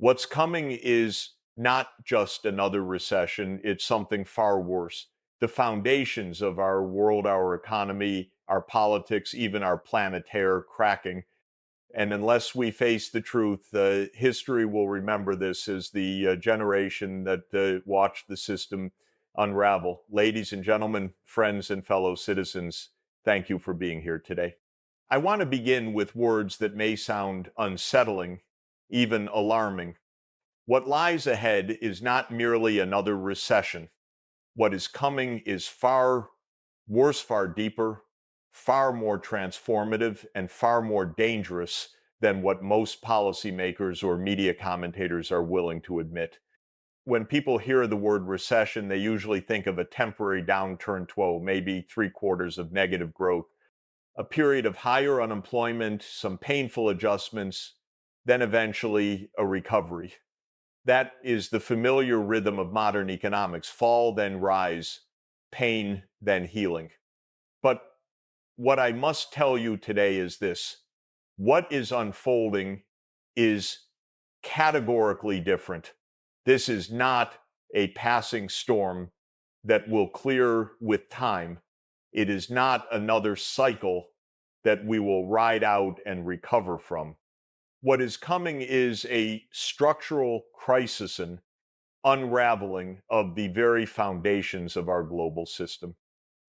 What's coming is not just another recession, it's something far worse. The foundations of our world, our economy, our politics, even our planet are cracking. And unless we face the truth, history will remember this as the generation that watched the system unravel. Ladies and gentlemen, friends and fellow citizens, thank you for being here today. I want to begin with words that may sound unsettling, even alarming. What lies ahead is not merely another recession. What is coming is far worse, far deeper, far more transformative, and far more dangerous than what most policymakers or media commentators are willing to admit. When people hear the word recession, they usually think of a temporary downturn to maybe 3 quarters of negative growth, a period of higher unemployment, some painful adjustments, then eventually a recovery. That is the familiar rhythm of modern economics: fall, then rise, pain, then healing. But what I must tell you today is this: what is unfolding is categorically different. This is not a passing storm that will clear with time. It is not another cycle that we will ride out and recover from. What is coming is a structural crisis and unraveling of the very foundations of our global system.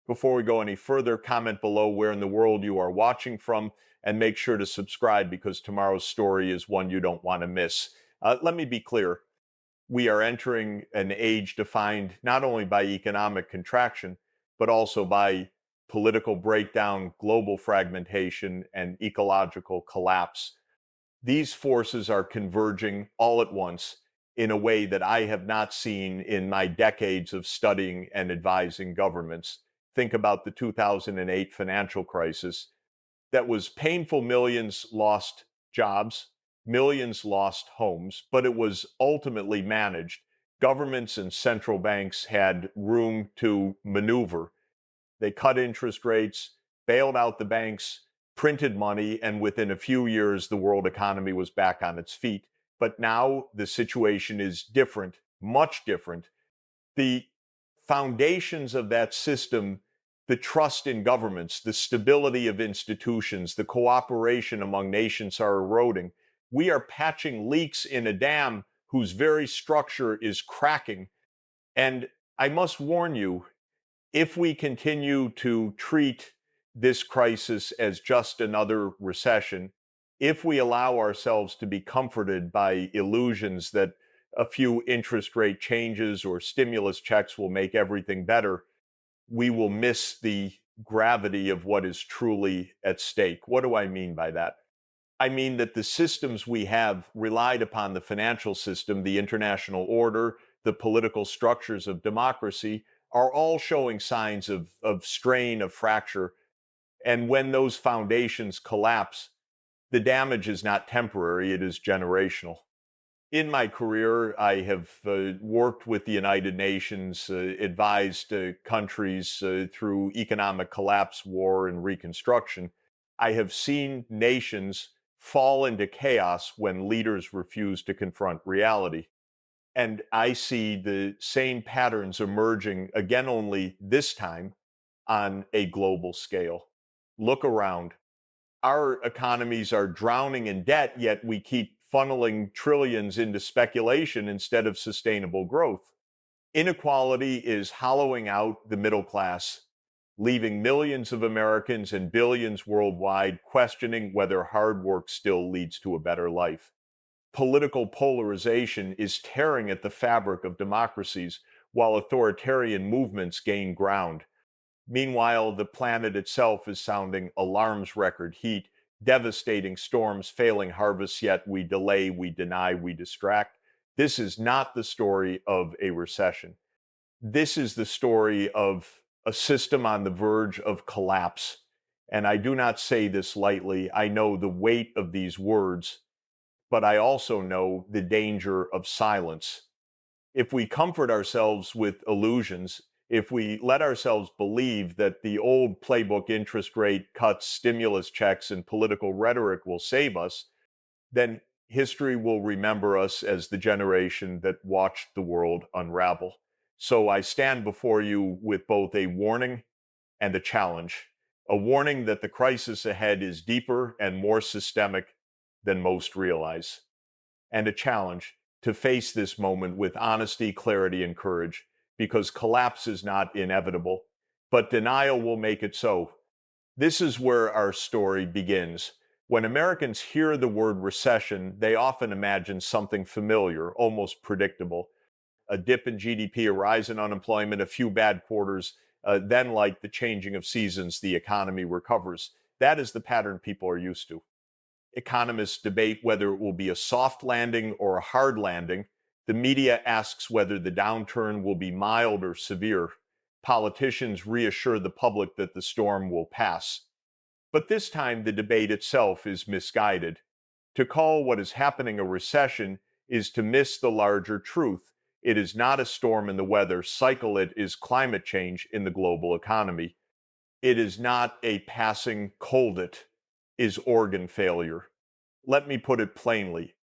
Before we go any further, comment below where in the world you are watching from, and make sure to subscribe because tomorrow's story is one you don't want to miss. Let me be clear. We are entering an age defined not only by economic contraction, but also by political breakdown, global fragmentation, and ecological collapse. These forces are converging all at once in a way that I have not seen in my decades of studying and advising governments. Think about the 2008 financial crisis. That was painful. Millions lost jobs, millions lost homes, but it was ultimately managed. Governments and central banks had room to maneuver. They cut interest rates, bailed out the banks, printed money, and within a few years, the world economy was back on its feet. But now the situation is different, much different. The foundations of that system, the trust in governments, the stability of institutions, the cooperation among nations are eroding. We are patching leaks in a dam whose very structure is cracking. And I must warn you, if we continue to treat this crisis as just another recession, if we allow ourselves to be comforted by illusions that a few interest rate changes or stimulus checks will make everything better, we will miss the gravity of what is truly at stake. What do I mean by that? I mean that the systems we have relied upon: the financial system, the international order, the political structures of democracy, are all showing signs of strain, of fracture. And when those foundations collapse, the damage is not temporary, it is generational. In my career, I have worked with the United Nations, advised countries through economic collapse, war, and reconstruction. I have seen nations fall into chaos when leaders refuse to confront reality. And I see the same patterns emerging again, only this time on a global scale. Look around. Our economies are drowning in debt, yet we keep funneling trillions into speculation instead of sustainable growth. Inequality is hollowing out the middle class, leaving millions of Americans and billions worldwide questioning whether hard work still leads to a better life. Political polarization is tearing at the fabric of democracies while authoritarian movements gain ground. Meanwhile, the planet itself is sounding alarms record heat, devastating storms, failing harvests, yet we delay, we deny, we distract. This is not the story of a recession. This is the story of a system on the verge of collapse. And I do not say this lightly. I know the weight of these words, but I also know the danger of silence. If we comfort ourselves with illusions, if we let ourselves believe that the old playbook: interest rate cuts, stimulus checks, and political rhetoric will save us, then History will remember us as the generation that watched the world unravel. So I stand before you with both a warning and a challenge. A warning that the crisis ahead is deeper and more systemic than most realize, and a challenge to face this moment with honesty, clarity, and courage, because collapse is not inevitable, but denial will make it so. This is where our story begins. When Americans hear the word recession, they often imagine something familiar, almost predictable. A dip in GDP, a rise in unemployment, a few bad quarters, then, like the changing of seasons, the economy recovers. That is the pattern people are used to. Economists debate whether it will be a soft landing or a hard landing. The media asks whether the downturn will be mild or severe. Politicians reassure the public that the storm will pass. But this time, the debate itself is misguided. To call what is happening a recession is to miss the larger truth. It is not a storm in the weather cycle, it is climate change in the global economy. It is not a passing cold, it is organ failure. Let me put it plainly.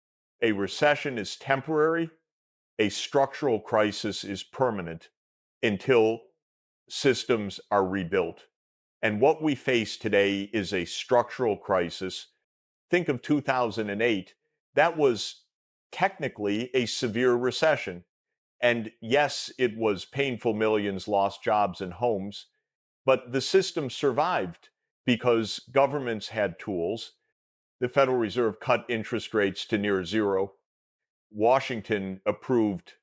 A recession is temporary, a structural crisis is permanent until systems are rebuilt. And what we face today is a structural crisis. Think of 2008. That was technically a severe recession. And yes, it was painful. Millions lost jobs and homes, but the system survived because governments had tools. The Federal Reserve cut interest rates to near zero. Washington approved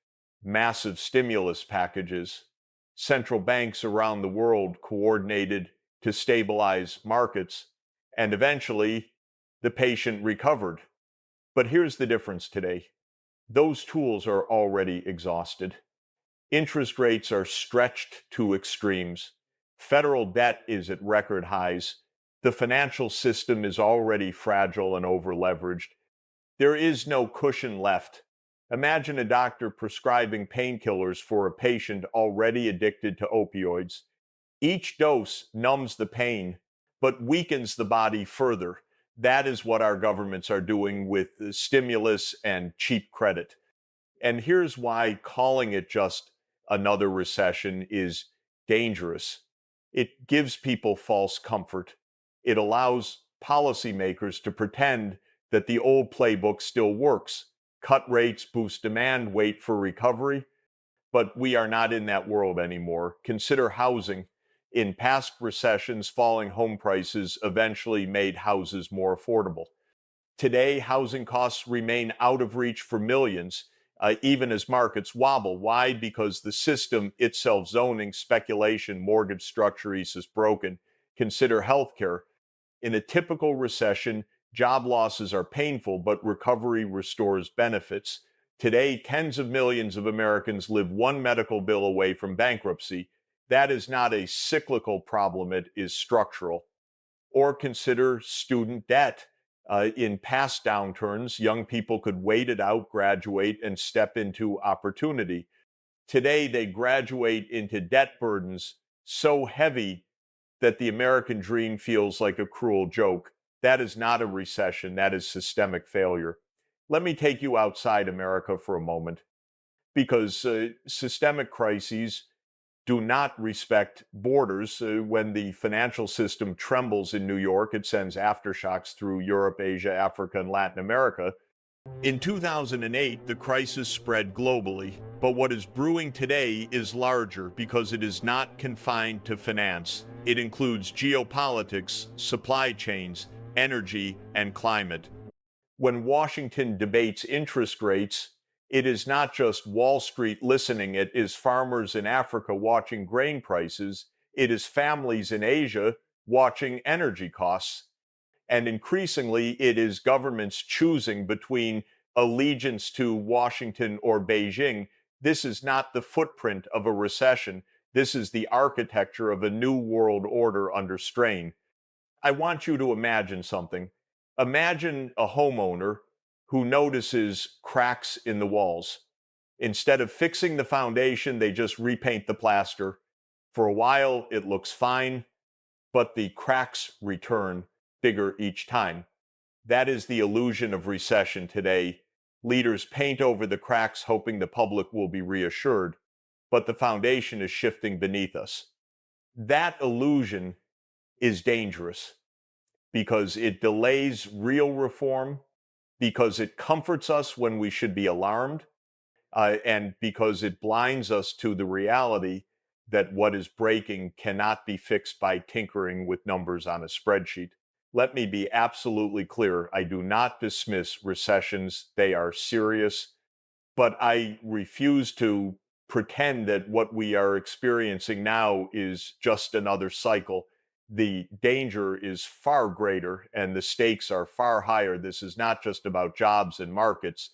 massive stimulus packages. Central banks around the world coordinated to stabilize markets, and eventually the patient recovered. But here's the difference today. Those tools are already exhausted. Interest rates are stretched to extremes. Federal debt is at record highs. The financial system is already fragile and overleveraged. There is no cushion left. Imagine a doctor prescribing painkillers for a patient already addicted to opioids. Each dose numbs the pain, but weakens the body further. That is what our governments are doing with the stimulus and cheap credit. And here's why calling it just another recession is dangerous. It gives people false comfort. It allows policymakers to pretend that the old playbook still works. Cut rates, boost demand, wait for recovery. But we are not in that world anymore. Consider housing. In past recessions, falling home prices eventually made houses more affordable. Today, housing costs remain out of reach for millions, even as markets wobble. Why? Because the system itself, zoning, speculation, mortgage structure is broken. Consider healthcare. In a typical recession, job losses are painful, but recovery restores benefits. Today, tens of millions of Americans live one medical bill away from bankruptcy. That is not a cyclical problem, it is structural. Or consider student debt. In past downturns, young people could wait it out, graduate, and step into opportunity. Today, they graduate into debt burdens so heavy that the American dream feels like a cruel joke. That is not a recession, that is systemic failure. Let me take you outside America for a moment, because systemic crises do not respect borders. When the financial system trembles in New York, it sends aftershocks through Europe, Asia, Africa, and Latin America. In 2008, the crisis spread globally, but what is brewing today is larger because it is not confined to finance. It includes geopolitics, supply chains, energy, and climate. When Washington debates interest rates, it is not just Wall Street listening, it is farmers in Africa watching grain prices, it is families in Asia watching energy costs. And increasingly, it is governments choosing between allegiance to Washington or Beijing. This is not the footprint of a recession. This is the architecture of a new world order under strain. I want you to imagine something. Imagine a homeowner who notices cracks in the walls. Instead of fixing the foundation, they just repaint the plaster. For a while, it looks fine, but the cracks return bigger each time. That is the illusion of recession today. Leaders paint over the cracks, hoping the public will be reassured, but the foundation is shifting beneath us. That illusion is dangerous because it delays real reform, because it comforts us when we should be alarmed, and because it blinds us to the reality that what is breaking cannot be fixed by tinkering with numbers on a spreadsheet. Let me be absolutely clear. I do not dismiss recessions. They are serious, but I refuse to pretend that what we are experiencing now is just another cycle. The danger is far greater and the stakes are far higher. This is not just about jobs and markets.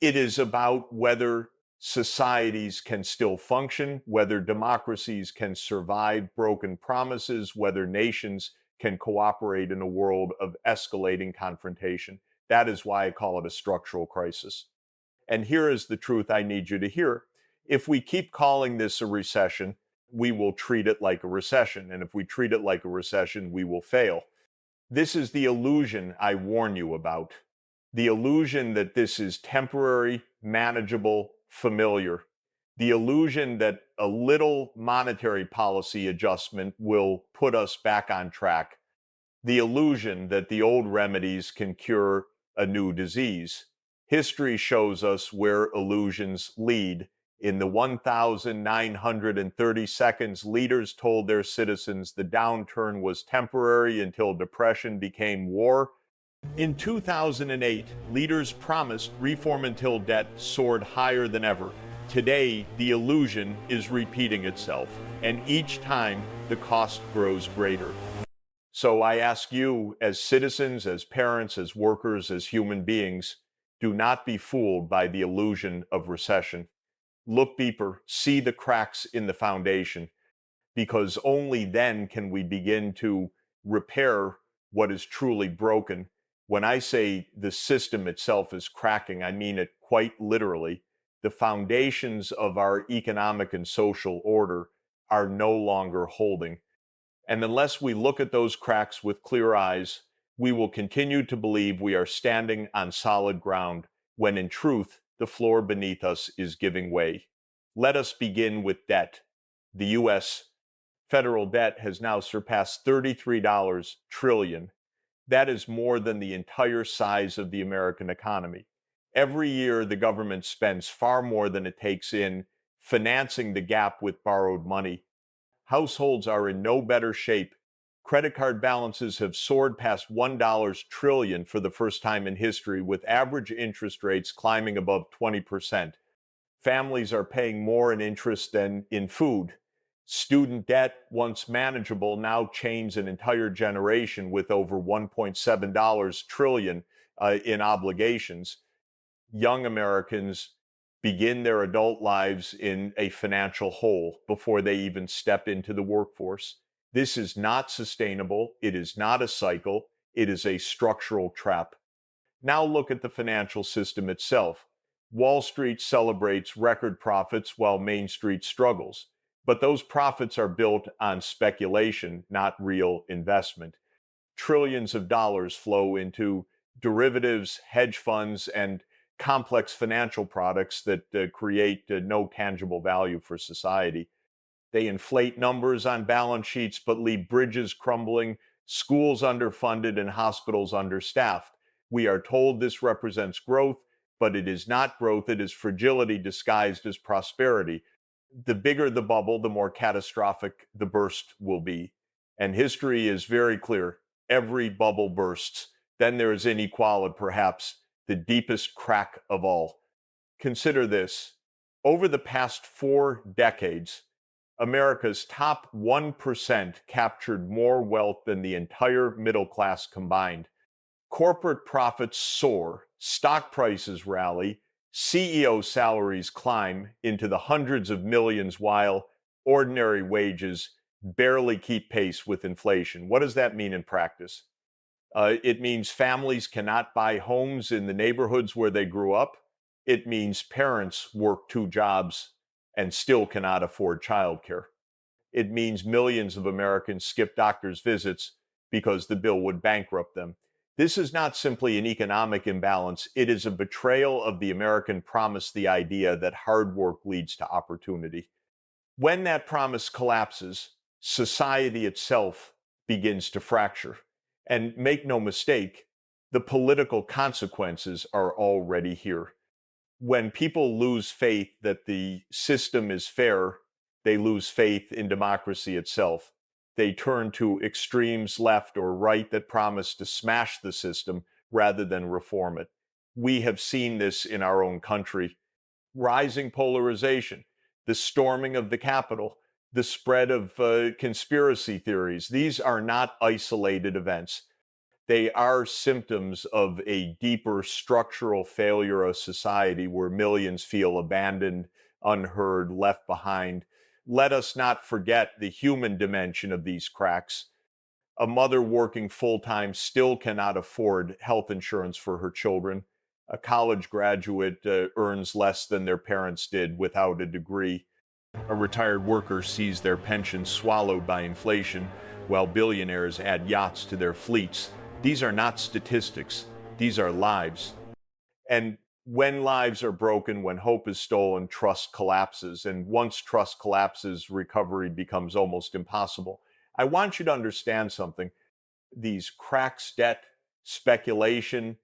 It is about whether societies can still function, whether democracies can survive broken promises, whether nations can cooperate in a world of escalating confrontation. That is why I call it a structural crisis. And here is the truth I need you to hear. If we keep calling this a recession, we will treat it like a recession. And if we treat it like a recession, we will fail. This is the illusion I warn you about. The illusion that this is temporary, manageable, familiar. The illusion that a little monetary policy adjustment will put us back on track. The illusion that the old remedies can cure a new disease. History shows us where illusions lead. In the 1,930 seconds, leaders told their citizens the downturn was temporary until depression became war. In 2008, leaders promised reform until debt soared higher than ever. Today, the illusion is repeating itself, and each time the cost grows greater. So I ask you, as citizens, as parents, as workers, as human beings, do not be fooled by the illusion of recession. Look deeper, see the cracks in the foundation, because only then can we begin to repair what is truly broken. When I say the system itself is cracking, I mean it quite literally. The foundations of our economic and social order are no longer holding. And unless we look at those cracks with clear eyes, we will continue to believe we are standing on solid ground, when in truth, the floor beneath us is giving way. Let us begin with debt. The U.S. federal debt has now surpassed $33 trillion. That is more than the entire size of the American economy. Every year, the government spends far more than it takes in, financing the gap with borrowed money. Households are in no better shape. Credit card balances have soared past $1 trillion for the first time in history, with average interest rates climbing above 20%. Families are paying more in interest than in food. Student debt, once manageable, now chains an entire generation with over $1.7 trillion in obligations. Young Americans begin their adult lives in a financial hole before they even step into the workforce. This is not sustainable. It is not a cycle. It is a structural trap. Now look at the financial system itself. Wall Street celebrates record profits while Main Street struggles. But those profits are built on speculation, not real investment. Trillions of dollars flow into derivatives, hedge funds, and complex financial products that create no tangible value for society. They inflate numbers on balance sheets, but leave bridges crumbling, schools underfunded, and hospitals understaffed. We are told this represents growth, but it is not growth. It is fragility disguised as prosperity. The bigger the bubble, the more catastrophic the burst will be. And history is very clear. Every bubble bursts. Then there is inequality, perhaps the deepest crack of all. Consider this. Over the past 4 decades, America's top 1% captured more wealth than the entire middle class combined. Corporate profits soar, stock prices rally, CEO salaries climb into the hundreds of millions while ordinary wages barely keep pace with inflation. What does that mean in practice? It means families cannot buy homes in the neighborhoods where they grew up. It means parents work 2 jobs and still cannot afford childcare. It means millions of Americans skip doctor's visits because the bill would bankrupt them. This is not simply an economic imbalance, it is a betrayal of the American promise, the idea that hard work leads to opportunity. When that promise collapses, society itself begins to fracture. And make no mistake, the political consequences are already here. When people lose faith that the system is fair, they lose faith in democracy itself. They turn to extremes, left or right, that promise to smash the system rather than reform it. We have seen this in our own country. Rising polarization, the storming of the Capitol, the spread of conspiracy theories. These are not isolated events. They are symptoms of a deeper structural failure of society where millions feel abandoned, unheard, left behind. Let us not forget the human dimension of these cracks. A mother working full-time still cannot afford health insurance for her children. A college graduate earns less than their parents did without a degree. A retired worker sees their pension swallowed by inflation, while billionaires add yachts to their fleets. These are not statistics. These are lives. And when lives are broken, when hope is stolen, trust collapses. And once trust collapses, recovery becomes almost impossible. I want you to understand something. These cracks, debt, speculation,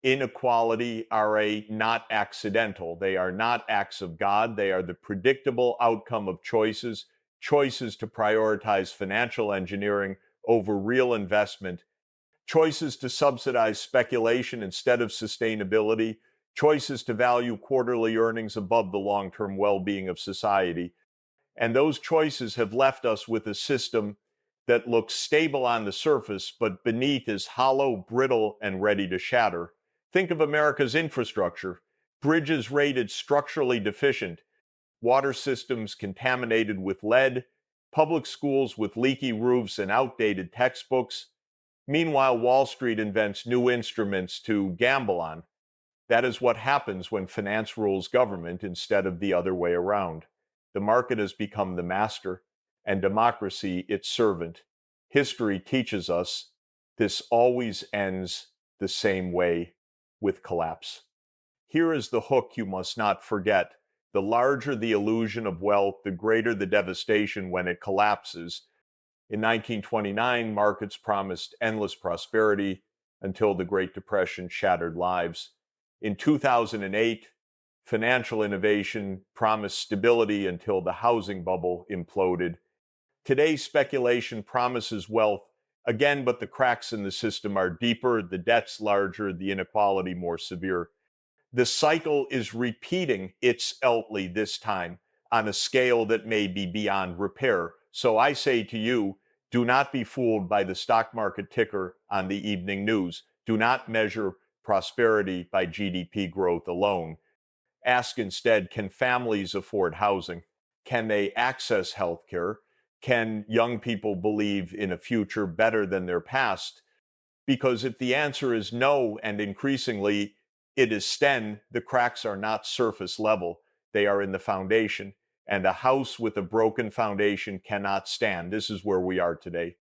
inequality are not accidental. They are not acts of God. They are the predictable outcome of choices to prioritize financial engineering over real investment, choices to subsidize speculation instead of sustainability, choices to value quarterly earnings above the long-term well-being of society. And those choices have left us with a system that looks stable on the surface, but beneath is hollow, brittle, and ready to shatter. Think of America's infrastructure: bridges rated structurally deficient, water systems contaminated with lead, public schools with leaky roofs and outdated textbooks. Meanwhile, Wall Street invents new instruments to gamble on. That is what happens when finance rules government instead of the other way around. The market has become the master and democracy its servant. History teaches us this always ends the same way, with collapse. Here is the hook you must not forget. The larger the illusion of wealth, the greater the devastation when it collapses. In 1929, markets promised endless prosperity until the Great Depression shattered lives. In 2008, financial innovation promised stability until the housing bubble imploded. Today, speculation promises wealth again, but the cracks in the system are deeper, the debt's larger, the inequality more severe. The cycle is repeating itself this time on a scale that may be beyond repair. So I say to you, do not be fooled by the stock market ticker on the evening news. Do not measure prosperity by GDP growth alone. Ask instead, can families afford housing? Can they access healthcare? Can young people believe in a future better than their past? Because if the answer is no, and increasingly it is then, the cracks are not surface level. They are in the foundation. And a house with a broken foundation cannot stand. This is where we are today.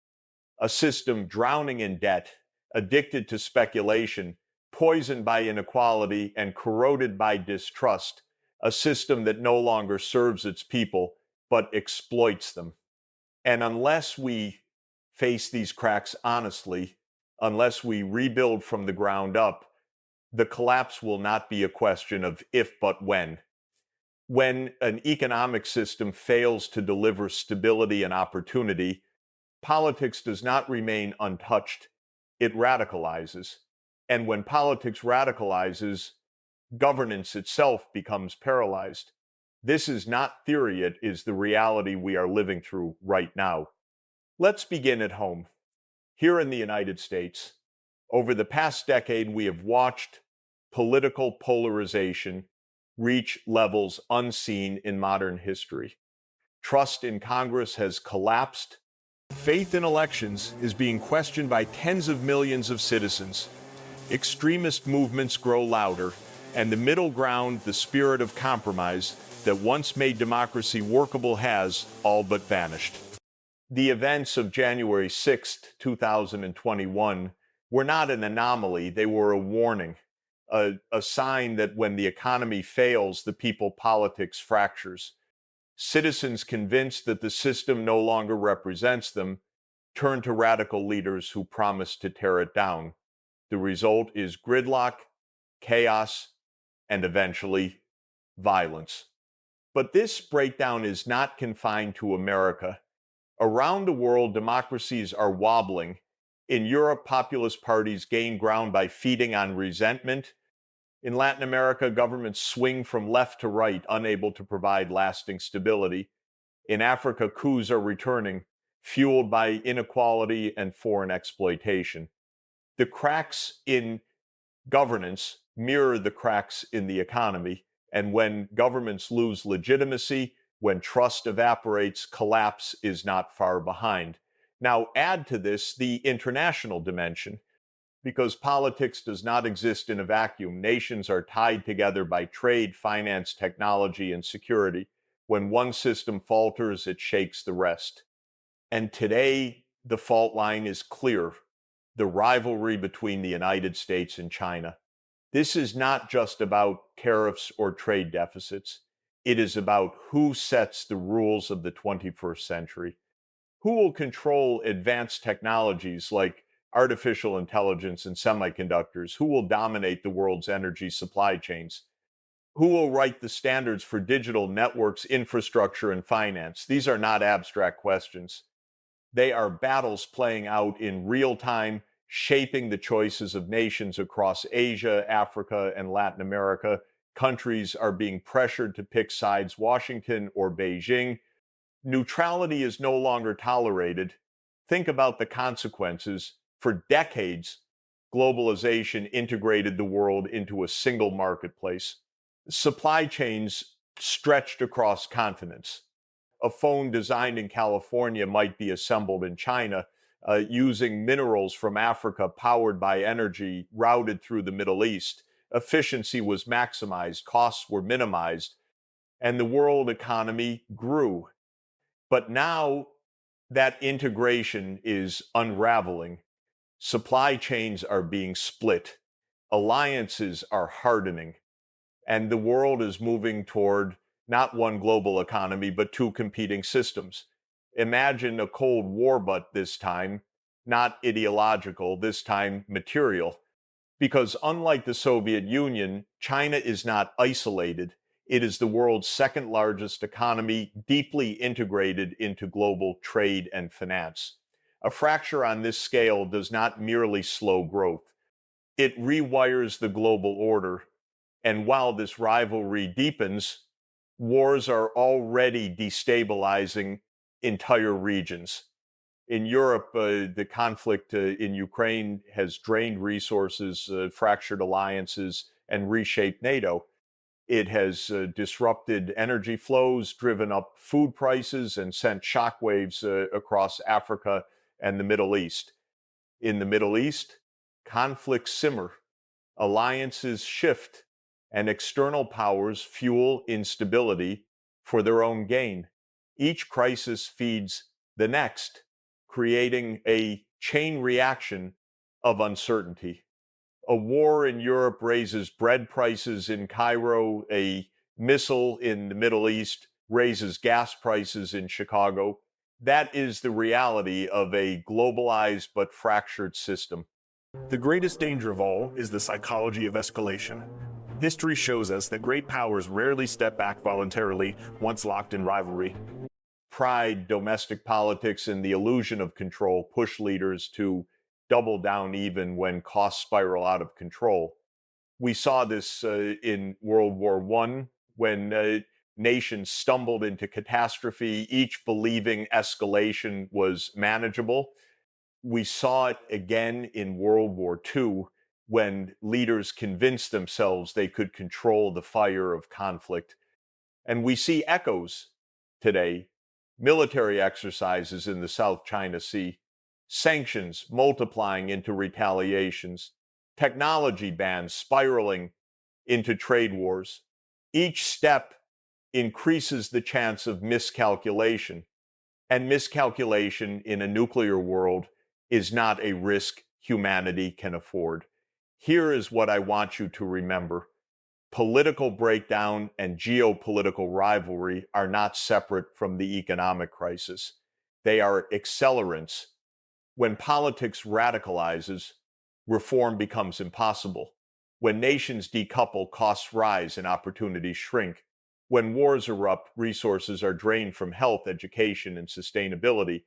A system drowning in debt, addicted to speculation, poisoned by inequality, and corroded by distrust. A system that no longer serves its people, but exploits them. And unless we face these cracks honestly, unless we rebuild from the ground up, the collapse will not be a question of if but when. When an economic system fails to deliver stability and opportunity, politics does not remain untouched. It radicalizes. And when politics radicalizes, governance itself becomes paralyzed. This is not theory, it is the reality we are living through right now. Let's begin at home. Here in the United States, over the past decade, we have watched political polarization reach levels unseen in modern history. Trust in Congress has collapsed. Faith in elections is being questioned by tens of millions of citizens. Extremist movements grow louder, and the middle ground, the spirit of compromise that once made democracy workable, has all but vanished. The events of January 6, 2021 were not an anomaly, they were a warning, a sign that when the economy fails, the people politics fractures. Citizens convinced that the system no longer represents them turn to radical leaders who promise to tear it down. The result is gridlock, chaos, and eventually violence. But this breakdown is not confined to America. Around the world, democracies are wobbling. In Europe, populist parties gain ground by feeding on resentment. In Latin America, governments swing from left to right, unable to provide lasting stability. In Africa, coups are returning, fueled by inequality and foreign exploitation. The cracks in governance mirror the cracks in the economy. And when governments lose legitimacy, when trust evaporates, collapse is not far behind. Now, add to this the international dimension, because politics does not exist in a vacuum. Nations are tied together by trade, finance, technology, and security. When one system falters, it shakes the rest. And today, the fault line is clear: the rivalry between the United States and China. This is not just about tariffs or trade deficits. It is about who sets the rules of the 21st century. Who will control advanced technologies like artificial intelligence and semiconductors? Who will dominate the world's energy supply chains? Who will write the standards for digital networks, infrastructure, and finance? These are not abstract questions. They are battles playing out in real time, shaping the choices of nations across Asia, Africa, and Latin America. Countries are being pressured to pick sides, Washington or Beijing. Neutrality is no longer tolerated. Think about the consequences. For decades, globalization integrated the world into a single marketplace. Supply chains stretched across continents. A phone designed in California might be assembled in China, using minerals from Africa powered by energy routed through the Middle East. Efficiency was maximized, costs were minimized, and the world economy grew. But now that integration is unraveling. Supply chains are being split, alliances are hardening, and the world is moving toward not one global economy, but two competing systems. Imagine a Cold War, but this time not ideological, this time material. Because unlike the Soviet Union, China is not isolated. It is the world's second largest economy, deeply integrated into global trade and finance. A fracture on this scale does not merely slow growth, it rewires the global order. And while this rivalry deepens, wars are already destabilizing entire regions. In Europe, the conflict in Ukraine has drained resources, fractured alliances, and reshaped NATO. It has disrupted energy flows, driven up food prices, and sent shockwaves across Africa and the Middle East. In the Middle East, conflicts simmer, alliances shift, and external powers fuel instability for their own gain. Each crisis feeds the next, creating a chain reaction of uncertainty. A war in Europe raises bread prices in Cairo. A missile in the Middle East raises gas prices in Chicago. That is the reality of a globalized but fractured system. The greatest danger of all is the psychology of escalation. History shows us that great powers rarely step back voluntarily once locked in rivalry. Pride, domestic politics, and the illusion of control push leaders to double down even when costs spiral out of control. We saw this in World War I when nations stumbled into catastrophe, each believing escalation was manageable. We saw it again in World War II when leaders convinced themselves they could control the fire of conflict. And we see echoes today: military exercises in the South China Sea, sanctions multiplying into retaliations, technology bans spiraling into trade wars. Each step increases the chance of miscalculation, and miscalculation in a nuclear world is not a risk humanity can afford. Here is what I want you to remember. Political breakdown and geopolitical rivalry are not separate from the economic crisis. They are accelerants. When politics radicalizes, reform becomes impossible. When nations decouple, costs rise and opportunities shrink. When wars erupt, resources are drained from health, education, and sustainability.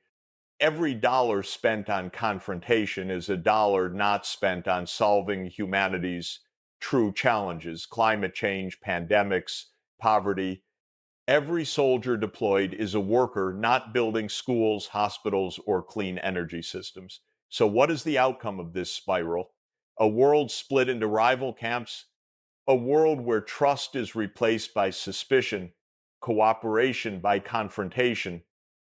Every dollar spent on confrontation is a dollar not spent on solving humanity's true challenges: climate change, pandemics, poverty. Every soldier deployed is a worker not building schools, hospitals, or clean energy systems. So, what is the outcome of this spiral? A world split into rival camps, a world where trust is replaced by suspicion, cooperation by confrontation,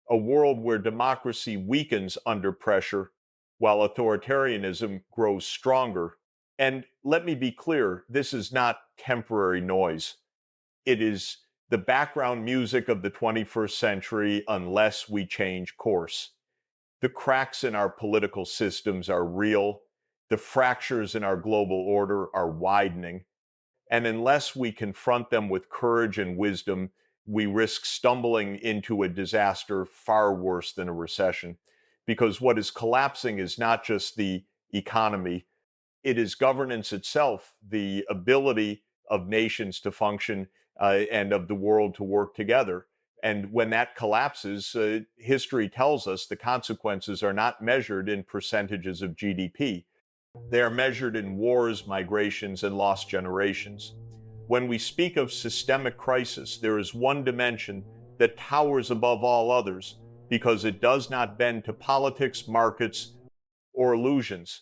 a world where democracy weakens under pressure while authoritarianism grows stronger. And let me be clear, this is not temporary noise. It is the background music of the 21st century unless we change course. The cracks in our political systems are real. The fractures in our global order are widening. And unless we confront them with courage and wisdom, we risk stumbling into a disaster far worse than a recession. Because what is collapsing is not just the economy, it is governance itself, the ability of nations to function and of the world to work together. And when that collapses, history tells us the consequences are not measured in percentages of GDP. They are measured in wars, migrations, and lost generations. When we speak of systemic crisis, there is one dimension that towers above all others because it does not bend to politics, markets, or illusions.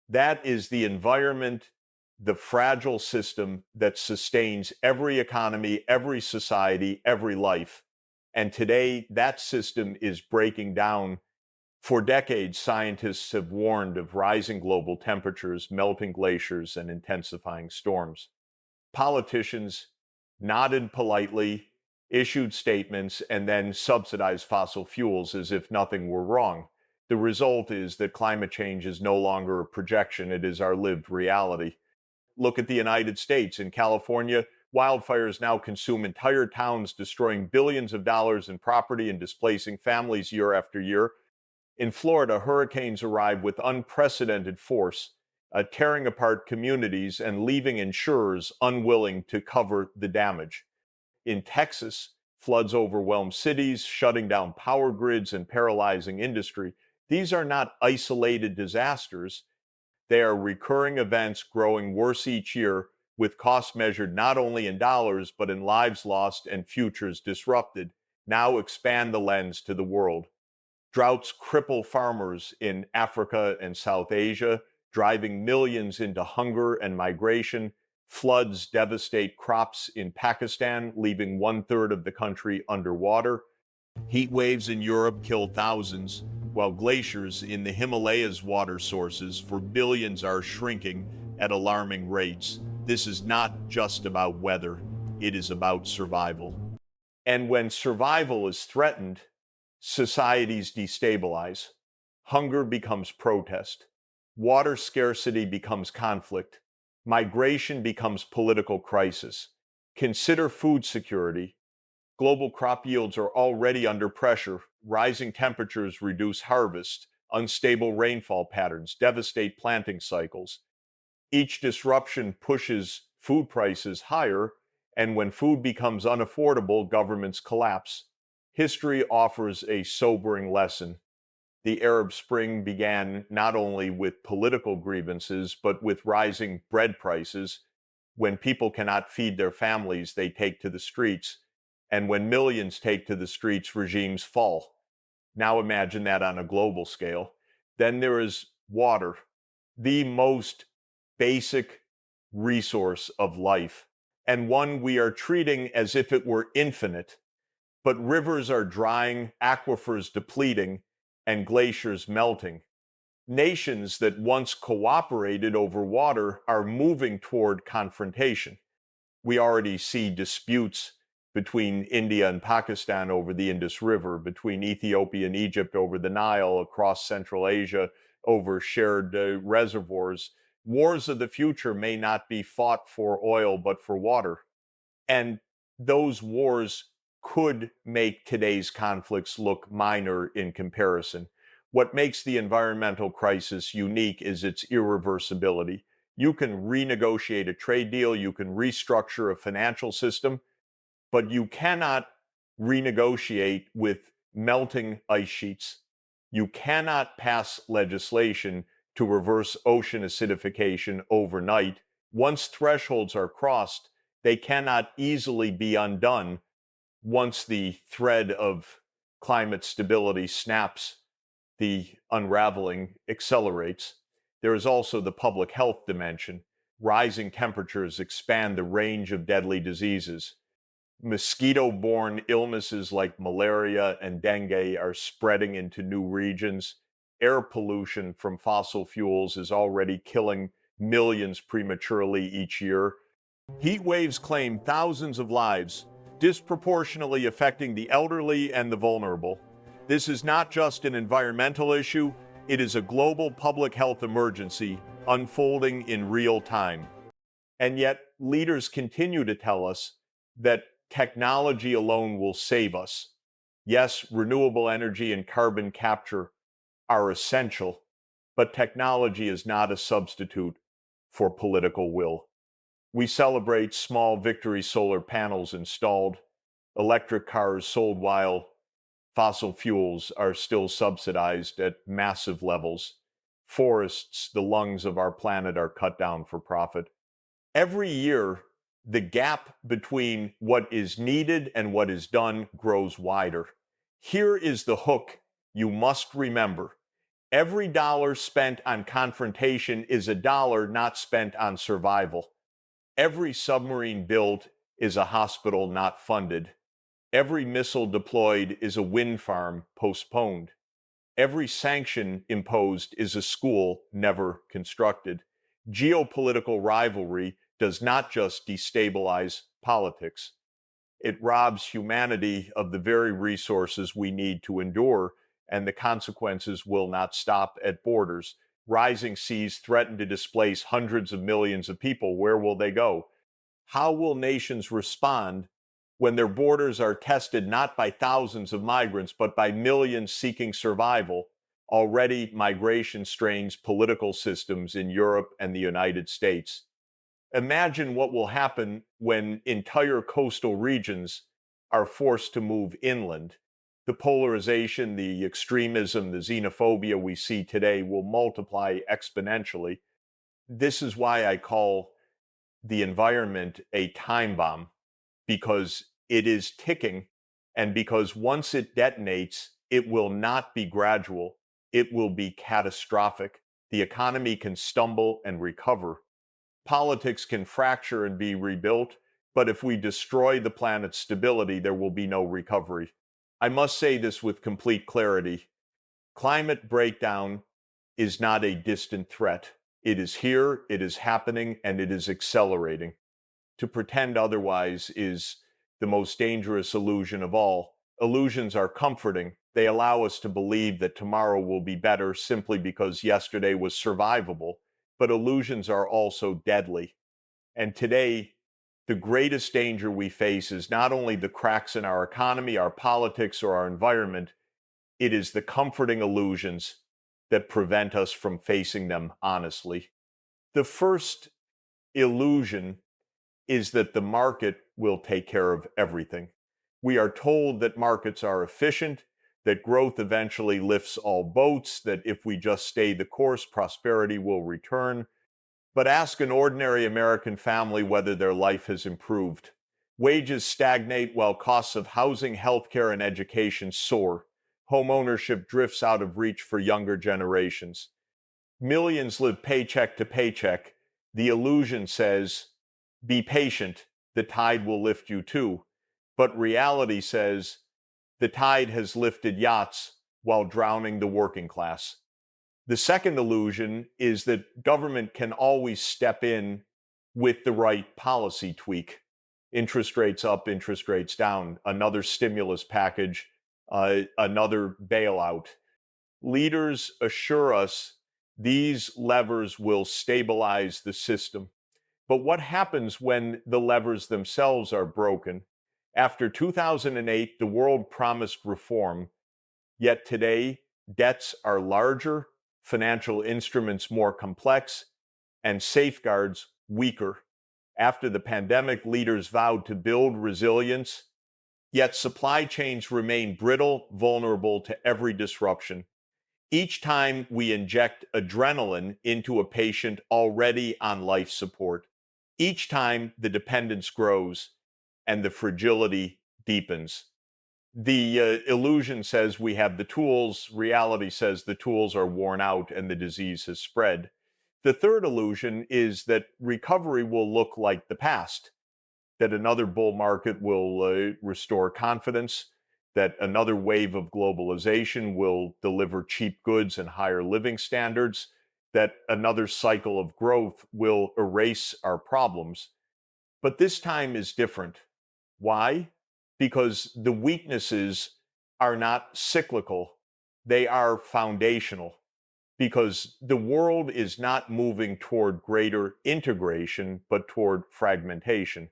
That is the environment, the fragile system that sustains every economy, every society, every life. And today, that system is breaking down. For decades, scientists have warned of rising global temperatures, melting glaciers, and intensifying storms. Politicians nodded politely, issued statements, and then subsidized fossil fuels as if nothing were wrong. The result is that climate change is no longer a projection, it is our lived reality. Look at the United States. In California, wildfires now consume entire towns, destroying billions of dollars in property and displacing families year after year. In Florida, hurricanes arrive with unprecedented force, tearing apart communities and leaving insurers unwilling to cover the damage. In Texas, floods overwhelm cities, shutting down power grids and paralyzing industry. These are not isolated disasters. They are recurring events growing worse each year, with costs measured not only in dollars, but in lives lost and futures disrupted. Now expand the lens to the world. Droughts cripple farmers in Africa and South Asia, driving millions into hunger and migration. Floods devastate crops in Pakistan, leaving 1/3 of the country underwater. Heat waves in Europe kill thousands, while glaciers in the Himalayas' water sources for billions are shrinking at alarming rates. This is not just about weather, it is about survival. And when survival is threatened, societies destabilize. Hunger becomes protest. Water scarcity becomes conflict. Migration becomes political crisis. Consider food security. Global crop yields are already under pressure. Rising temperatures reduce harvest. Unstable rainfall patterns devastate planting cycles. Each disruption pushes food prices higher, and when food becomes unaffordable, governments collapse. History offers a sobering lesson. The Arab Spring began not only with political grievances, but with rising bread prices. When people cannot feed their families, they take to the streets. And when millions take to the streets, regimes fall. Now imagine that on a global scale. Then there is water, the most basic resource of life, and one we are treating as if it were infinite. But rivers are drying, aquifers depleting, and glaciers melting. Nations that once cooperated over water are moving toward confrontation. We already see disputes between India and Pakistan over the Indus River, between Ethiopia and Egypt over the Nile, across Central Asia, over shared reservoirs. Wars of the future may not be fought for oil, but for water. And those wars could make today's conflicts look minor in comparison. What makes the environmental crisis unique is its irreversibility. You can renegotiate a trade deal, you can restructure a financial system, but you cannot renegotiate with melting ice sheets. You cannot pass legislation to reverse ocean acidification overnight. Once thresholds are crossed, they cannot easily be undone once the thread of climate stability snaps, the unraveling accelerates. There is also the public health dimension. Rising temperatures expand the range of deadly diseases. Mosquito-borne illnesses like malaria and dengue are spreading into new regions. Air pollution from fossil fuels is already killing millions prematurely each year. Heat waves claim thousands of lives, disproportionately affecting the elderly and the vulnerable. This is not just an environmental issue, it is a global public health emergency unfolding in real time. And yet, leaders continue to tell us that technology alone will save us. Yes, renewable energy and carbon capture are essential, but technology is not a substitute for political will. We celebrate small victory solar panels installed, electric cars sold while fossil fuels are still subsidized at massive levels. Forests, the lungs of our planet, are cut down for profit. Every year, the gap between what is needed and what is done grows wider. Here is the hook you must remember. Every dollar spent on confrontation is a dollar not spent on survival. Every submarine built is a hospital not funded. Every missile deployed is a wind farm postponed. Every sanction imposed is a school never constructed. Geopolitical rivalry does not just destabilize politics. It robs humanity of the very resources we need to endure, and the consequences will not stop at borders. Rising seas threaten to displace hundreds of millions of people. Where will they go? How will nations respond when their borders are tested not by thousands of migrants, but by millions seeking survival? Already, migration strains political systems in Europe and the United States. Imagine what will happen when entire coastal regions are forced to move inland. The polarization, the extremism, the xenophobia we see today will multiply exponentially. This is why I call the environment a time bomb, because it is ticking, and because once it detonates, it will not be gradual, it will be catastrophic. The economy can stumble and recover. Politics can fracture and be rebuilt, but if we destroy the planet's stability, there will be no recovery. I must say this with complete clarity. Climate breakdown is not a distant threat. It is here, it is happening, and it is accelerating. To pretend otherwise is the most dangerous illusion of all. Illusions are comforting. They allow us to believe that tomorrow will be better simply because yesterday was survivable. But illusions are also deadly. And today, the greatest danger we face is not only the cracks in our economy, our politics, or our environment, it is the comforting illusions that prevent us from facing them honestly. The first illusion is that the market will take care of everything. We are told that markets are efficient, that growth eventually lifts all boats, that if we just stay the course, prosperity will return. But ask an ordinary American family whether their life has improved. Wages stagnate while costs of housing, healthcare, and education soar. Home ownership drifts out of reach for younger generations. Millions live paycheck to paycheck. The illusion says, be patient, the tide will lift you too. But reality says, the tide has lifted yachts while drowning the working class. The second illusion is that government can always step in with the right policy tweak. Interest rates up, interest rates down, another stimulus package, another bailout. Leaders assure us These levers will stabilize the system. But what happens when the levers themselves are broken? After 2008, the world promised reform, yet today, debts are larger, financial instruments more complex, and safeguards weaker. After the pandemic, leaders vowed to build resilience, yet supply chains remain brittle, vulnerable to every disruption. Each time we inject adrenaline into a patient already on life support, each time the dependence grows and the fragility deepens. The illusion says we have the tools. Reality says the tools are worn out and the disease has spread. The third illusion is that recovery will look like the past, that another bull market will restore confidence, that another wave of globalization will deliver cheap goods and higher living standards, that another cycle of growth will erase our problems. But this time is different. Why? Because the weaknesses are not cyclical, they are foundational. Because the world is not moving toward greater integration, but toward fragmentation.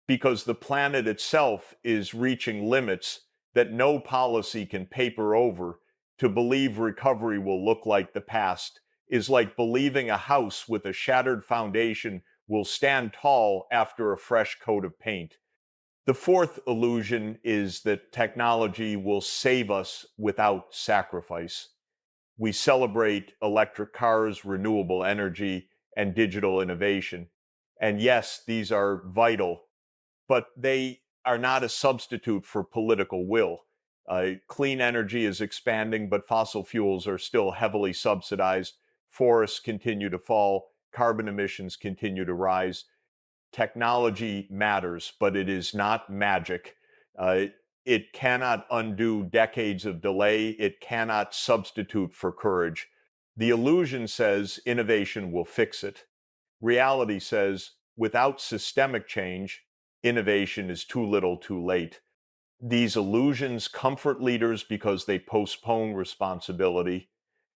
Because the planet itself is reaching limits that no policy can paper over. To believe recovery will look like the past is like believing a house with a shattered foundation will stand tall after a fresh coat of paint. The fourth illusion is that technology will save us without sacrifice. We celebrate electric cars, renewable energy, and digital innovation. And yes, these are vital, but they are not a substitute for political will. Clean energy is expanding, but fossil fuels are still heavily subsidized. Forests continue to fall, carbon emissions continue to rise. Technology matters, but it is not magic. It cannot undo decades of delay. It cannot substitute for courage. The illusion says innovation will fix it. Reality says without systemic change, innovation is too little too late. These illusions comfort leaders because they postpone responsibility.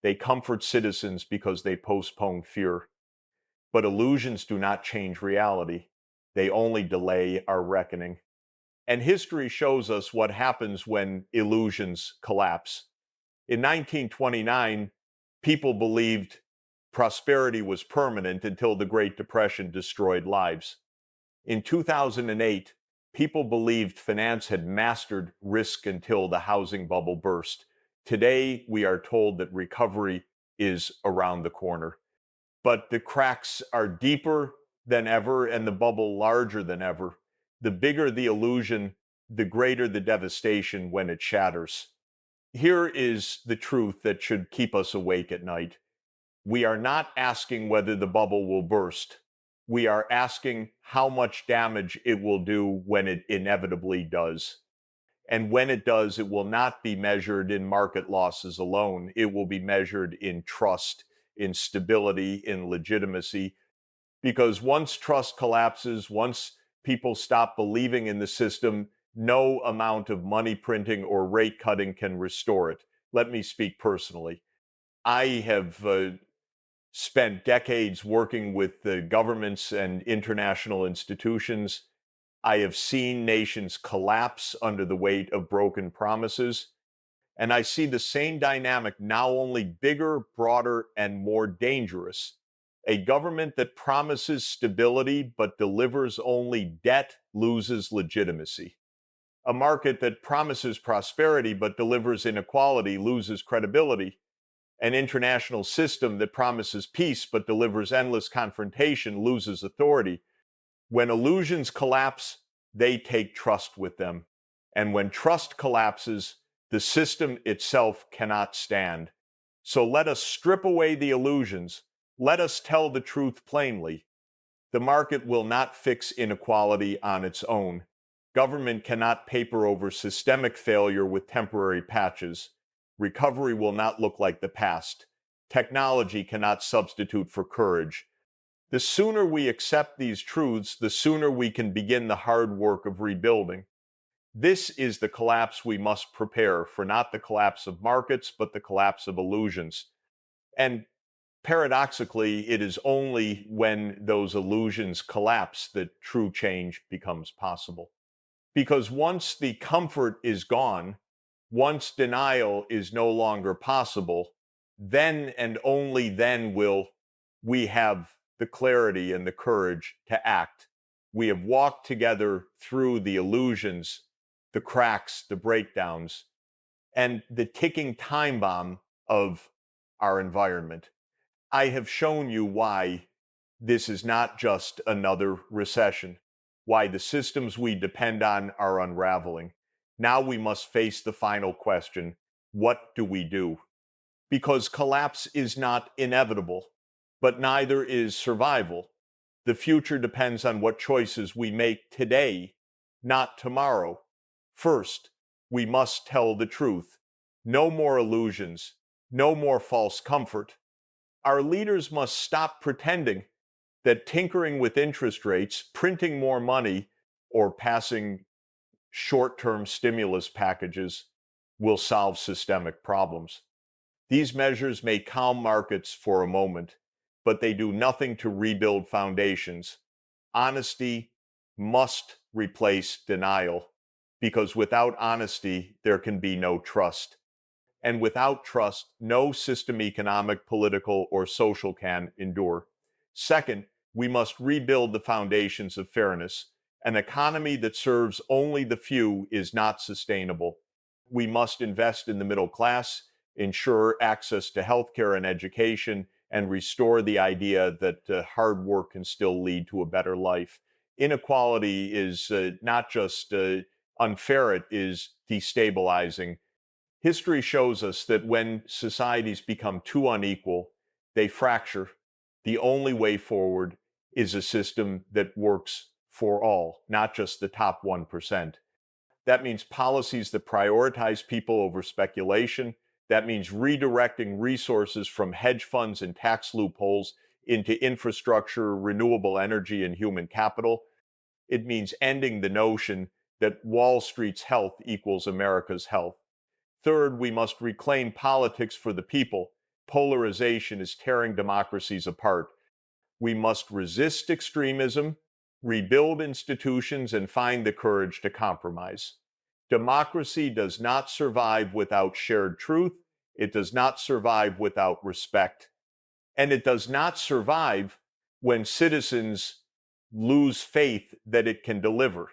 They comfort citizens because they postpone fear. But illusions do not change reality. They only delay our reckoning. And history shows us what happens when illusions collapse. In 1929, people believed prosperity was permanent until the Great Depression destroyed lives. In 2008, people believed finance had mastered risk until the housing bubble burst. Today, we are told that recovery is around the corner. But the cracks are deeper than ever and the bubble larger than ever. The bigger the illusion, the greater the devastation when it shatters. Here is the truth that should keep us awake at night. We are not asking whether the bubble will burst. We are asking how much damage it will do when it inevitably does. And when it does, it will not be measured in market losses alone. It will be measured in trust, in stability, in legitimacy. Because once trust collapses, once people stop believing in the system, no amount of money printing or rate cutting can restore it. Let me speak personally. I have spent decades working with the governments and international institutions. I have seen nations collapse under the weight of broken promises. And I see the same dynamic now, only bigger, broader, and more dangerous. A government that promises stability but delivers only debt loses legitimacy. A market that promises prosperity but delivers inequality loses credibility. An international system that promises peace but delivers endless confrontation loses authority. When illusions collapse, they take trust with them. And when trust collapses, the system itself cannot stand. So let us strip away the illusions. Let us tell the truth plainly. The market will not fix inequality on its own. Government cannot paper over systemic failure with temporary patches. Recovery will not look like the past. Technology cannot substitute for courage. The sooner we accept these truths, the sooner we can begin the hard work of rebuilding. This is the collapse we must prepare for, not the collapse of markets, but the collapse of illusions. And Paradoxically, it is only when those illusions collapse that true change becomes possible. Because once the comfort is gone, once denial is no longer possible, then and only then will we have the clarity and the courage to act. We have walked together through the illusions, the cracks, the breakdowns, and the ticking time bomb of our environment. I have shown you why this is not just another recession, why the systems we depend on are unraveling. Now we must face the final question: what do we do? Because collapse is not inevitable, but neither is survival. The future depends on what choices we make today, not tomorrow. First, we must tell the truth. No more illusions, no more false comfort. Our leaders must stop pretending that tinkering with interest rates, printing more money, or passing short-term stimulus packages will solve systemic problems. These measures may calm markets for a moment, but they do nothing to rebuild foundations. Honesty must replace denial, because without honesty, there can be no trust. And without trust, no system, economic, political, or social, can endure. Second, we must rebuild the foundations of fairness. An economy that serves only the few is not sustainable. We must invest in the middle class, ensure access to healthcare and education, and restore the idea that hard work can still lead to a better life. Inequality is not just unfair, it is destabilizing. History shows us that when societies become too unequal, they fracture. The only way forward is a system that works for all, not just the top 1%. That means policies that prioritize people over speculation. That means redirecting resources from hedge funds and tax loopholes into infrastructure, renewable energy, and human capital. It means ending the notion that Wall Street's health equals America's health. Third, we must reclaim politics for the people. Polarization is tearing democracies apart. We must resist extremism, rebuild institutions, and find the courage to compromise. Democracy does not survive without shared truth. It does not survive without respect. And it does not survive when citizens lose faith that it can deliver.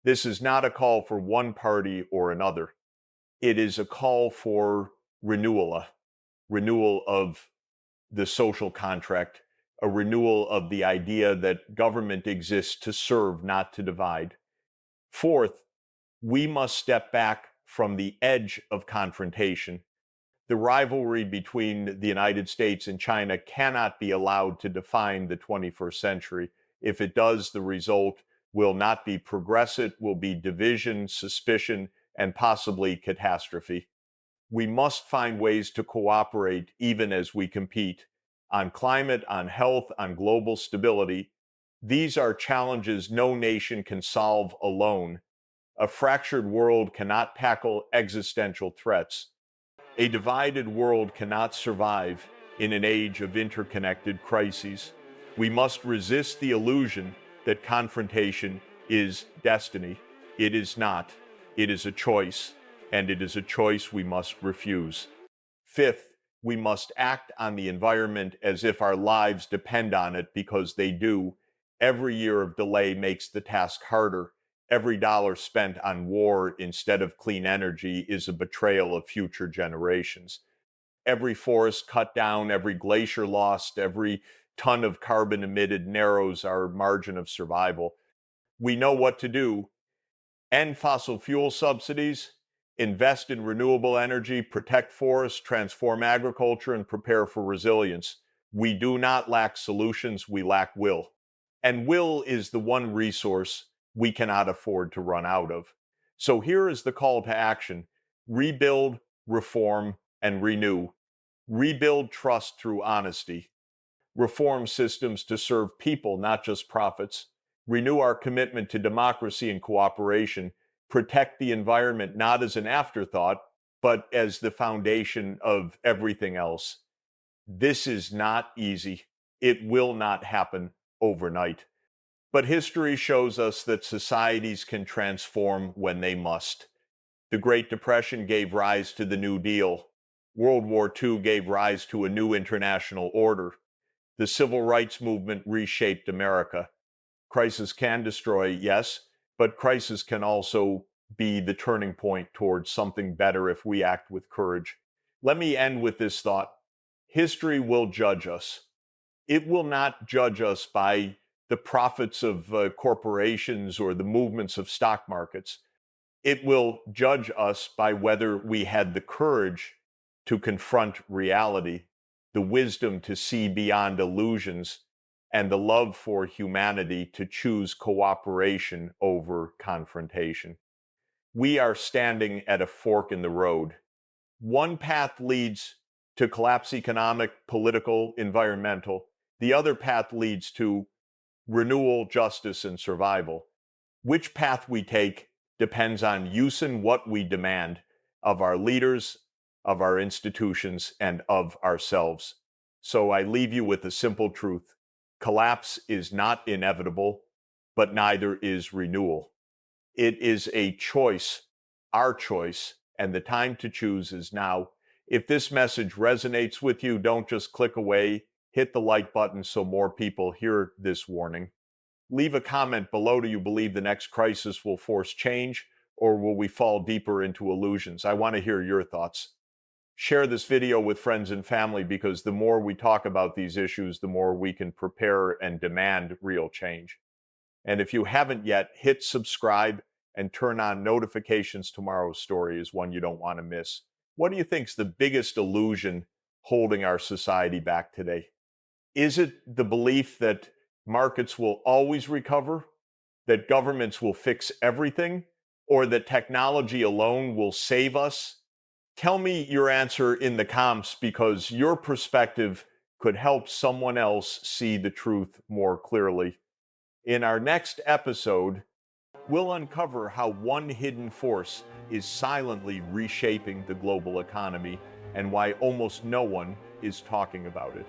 This is not a call for one party or another. It is a call for renewal of the social contract, a renewal of the idea that government exists to serve, not to divide. Fourth, we must step back from the edge of confrontation. The rivalry between the United States and China cannot be allowed to define the 21st century. If it does, the result will not be progress, it will be division, suspicion, and possibly catastrophe. We must find ways to cooperate even as we compete on climate, on health, on global stability. These are challenges no nation can solve alone. A fractured world cannot tackle existential threats. A divided world cannot survive in an age of interconnected crises. We must resist the illusion that confrontation is destiny. It is not. It is a choice, and it is a choice we must refuse. Fifth, we must act on the environment as if our lives depend on it, because they do. Every year of delay makes the task harder. Every dollar spent on war instead of clean energy is a betrayal of future generations. Every forest cut down, every glacier lost, every ton of carbon emitted narrows our margin of survival. We know what to do. End fossil fuel subsidies, invest in renewable energy, protect forests, transform agriculture, and prepare for resilience. We do not lack solutions, we lack will. And will is the one resource we cannot afford to run out of. So here is the call to action: rebuild, reform, and renew. Rebuild trust through honesty. Reform systems to serve people, not just profits. Renew our commitment to democracy and cooperation. Protect the environment not as an afterthought, but as the foundation of everything else. This is not easy. It will not happen overnight. But history shows us that societies can transform when they must. The Great Depression gave rise to the New Deal. World War II gave rise to a new international order. The Civil Rights Movement reshaped America. Crisis can destroy, yes, but crisis can also be the turning point towards something better if we act with courage. Let me end with this thought. History will judge us. It will not judge us by the profits of corporations or the movements of stock markets. It will judge us by whether we had the courage to confront reality, the wisdom to see beyond illusions, and the love for humanity to choose cooperation over confrontation. We are standing at a fork in the road. One path leads to collapse, economic, political, environmental. The other path leads to renewal, justice, and survival. Which path we take depends on use and what we demand of our leaders, of our institutions, and of ourselves. So I leave you with a simple truth. Collapse is not inevitable, but neither is renewal. It is a choice, our choice, and the time to choose is now. If this message resonates with you, don't just click away. Hit the like button so more people hear this warning. Leave a comment below. Do you believe the next crisis will force change, or will we fall deeper into illusions? I want to hear your thoughts. Share this video with friends and family, because the more we talk about these issues, the more we can prepare and demand real change. And if you haven't yet, hit subscribe and turn on notifications. Tomorrow's story is one you don't want to miss. What do you think is the biggest illusion holding our society back today? Is it the belief that markets will always recover, that governments will fix everything, or that technology alone will save us? Tell me your answer in the comments, because your perspective could help someone else see the truth more clearly. In our next episode, we'll uncover how one hidden force is silently reshaping the global economy and why almost no one is talking about it.